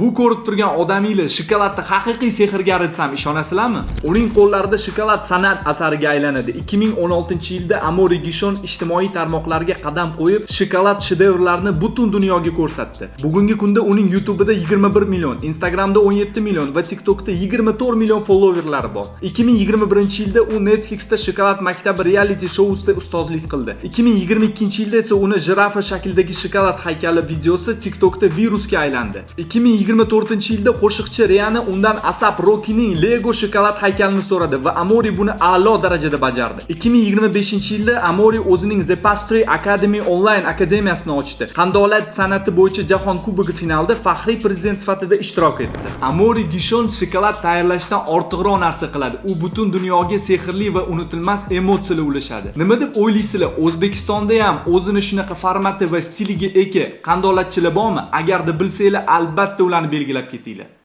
Bu ko'rib turgan odaminglar shokoladni haqiqiy sehrgar desam ishonasizlarmi? Uning qo'llarida shokolad san'at asariga aylanadi. 2016-yilda Amaury Guichon ijtimoiy tarmoqlarga qadam qo'yib, shokolad shedevrlarini butun dunyoga ko'rsatdi. Bugungi kunda uning YouTube'da 21 million, Instagramda 17 million va TikTokda 24 million followerlari bor. 2021-yilda u Netflixda shokolad maktabi reality showusida ustozlik qildi. 2022-yilda esa uni jirafa shaklidagi shokolad haykali videosi TikTokda virusga aylandi. 2024-yilda qo'shiqchi Rihanna undan A$AP Rocky'ning Lego shokolad haykalini so'radi va Amaury buni a'lo darajada bajardi. 2025-yilda Amaury o'zining The Pastry Academy onlayn akademiyasini ochdi. Qandolat san'ati bo'yicha jahon kubogi finalida faxriy prezident sifatida ishtirok etdi. Amaury Guichon shokolad tayyorlashdan ortiqroq narsa qiladi. U butun dunyoga sehrli va unutilmas emotsiyalar ulashadi. Nima deb o'ylaysizlar? O'zbekistonda ham o'zini shunaqa formati va stiliga ega qandolatchilar bormi? Agarda bilsanglar, albatta ularni belgilab ketinglar.